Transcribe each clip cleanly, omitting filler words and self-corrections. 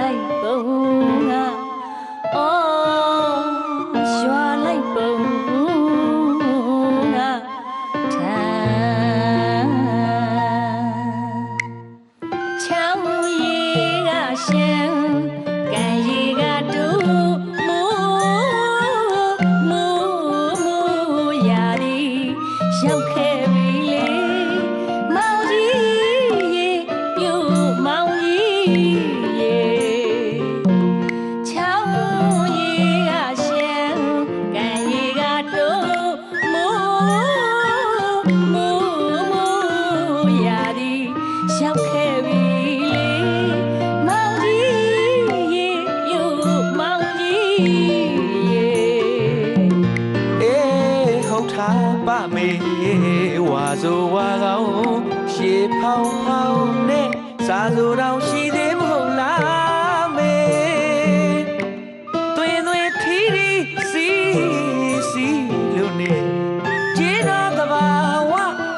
လိုက်ပုံကအော်ရွာလိုက်ပုံကထမ်းချောင်းရီကရှမ်းကံရီကတူမူမူမူရာဒီရောက်ခဲ့ပြီလေမောင်ကြီးရေပြူမောင်ကြီးရေချောင်းရီကရှမ်းကံရီကတူမူမူမူရာဒီရောက်ခဲ့ပြီလေမောင်ကြီးရေပြူမောင်ကြီးရေအေးဟုတ်တာပါမေဝါဆိုဝါကောင်းရှေးဖောင်းဖောင်းနဲ့စားဆိုတော့ရှိသေးမဟုတ်လားမေတွင်တွင်ထီထီစီစီလို့နေကျေတော့ကဘာဝ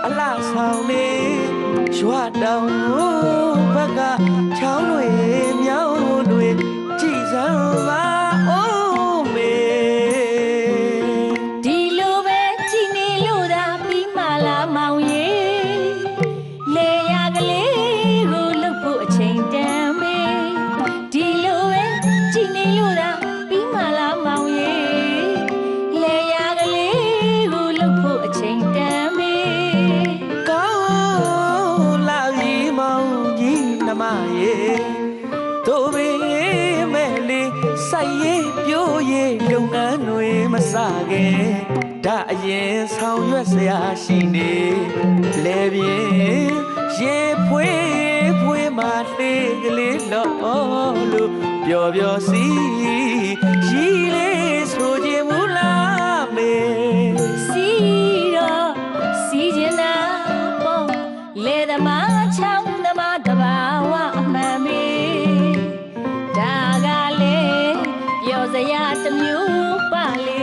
အလားဆောင်နေရွာတောင်ဘက်ကချောင်းတွေမြောင်းတွေကြည်စမ်းပါအိုးမေ ဒီလိုပဲကြည်နေလို့သာပြီးမှလားမောင်ရေလေရကလေးကိုလှုပ်ဖို့အချိန်တန်မေဒီလိုပဲကြည်နေလို့သာပြီးမှလားမောင်ရေလေရကလေးကိုလှုပ်ဖို့အချိန်တန်မေ ကောင်းလာပြီမောင်ကြီးနှမရေတို့ပေမဲ့လေးစိုက်ရေးပြိုးရေးလုပ်ငန်းတွေမစခင်ဒါအရင်ဆောင်ရွက်စရာရှိနေလဲပြင်းရေဖွေးဖွေးမှလေးကလေးလောလို့ပျော်ပျော်စီရီလေးဆိုခြင်းမူလားမေ စီတော့စီကျင်တာပေါ့လေသမားချောင်းသမားတဘာဝအမှန်မေဒါကလေပြောစရာတစ်မျိုးပါလေ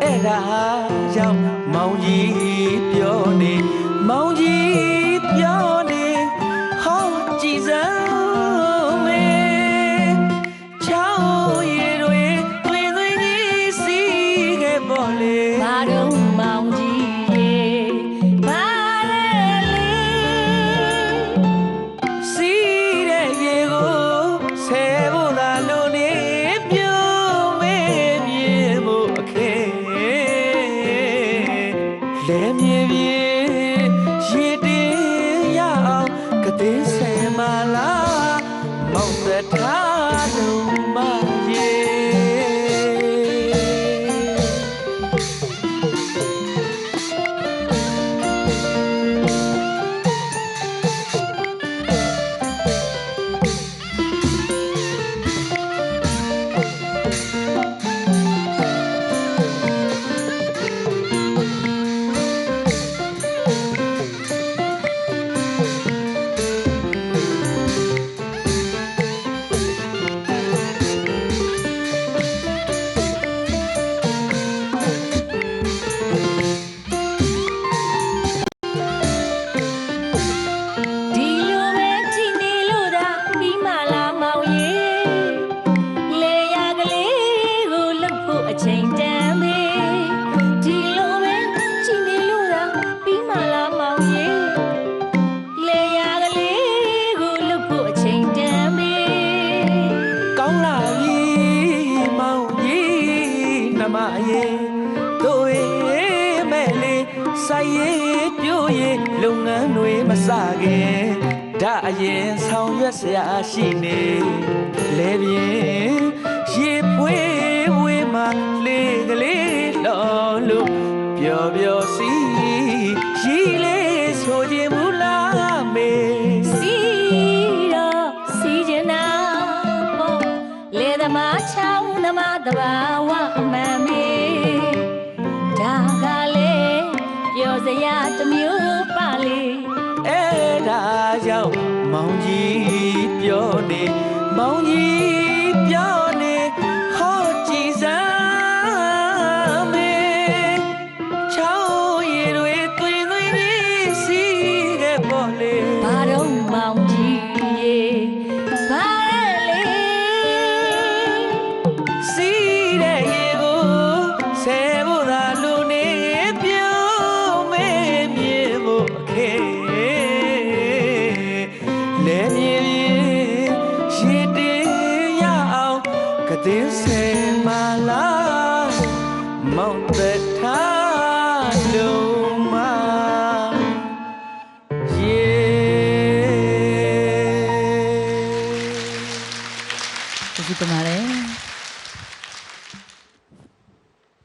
အဲ့ဒါကြောင့်မောင်ကြီးပြောနေမောင်ကြီးပြောနေဟောကြည်စမ်းမေချောင်းရည်တွေတွင်တွင်ကြီးစီးခဲ့ပေါ်လေ ဘာတော့မောင်ကြီးရေဘာလဲလေ စီးတဲ့ရေကိုဆယ်ဖို့သာလို့နေပြုံးမေပြေဖို့အခဲလဲမြေပြေရေတင်ရအောင်ကတဲ့ဆယ်မလားမောင်သက်ထားလုံးမရေ ဒီလိုပဲကြည်နေလို့သာပြီးမှလားမောင်ရေလေရကလေးကိုလှုပ်ဖို့အချိန်တန်မေဒီလိုပဲကြည်နေလို့သာပြီးမှလားမောင်ရေလေရကလေးကိုလှုပ်ဖို့အချိန်တန်မေ ကောင်းလာပြီမောင်ကြီးနှမရေတို့ရဲ့မဲ့လေးစိုက်ရေးပြိုးရေးလုပ်ငန်းတွေမစခင်ဒါအရင်ဆောင်ရွက်စရာရှိနေလဲပြင်းရေပွေးဝေးမှလေးကလေးလော်လို့ပျော်ပျော်စီရီလေးဆိုခြင်းမူလားမေ စီတော့စီကျင်တာပေါ့လေသမားချောင်းသမားတဘာဝအမှန်မေဒါကလေပြောစရာတစ်မျိုးပါလေ အဲ့ဒါကြောင့်မောင်ကြီးပြောနေမောင်ကြီးပြောနေဟောကြည်စမ်းမေချောင်းရည်တွေတွင်တွင်ကြီးစီးခဲ့ပေါ်လေ ဘာတော့မောင်ကြီးရေဘာလဲလေ လဲမြည်ရေတင်ရအောင်ကတဲ့ဆယ်မလားမောင်သက်ထားလုံးမရေ ကျေးဇူးတင်ပါတယ်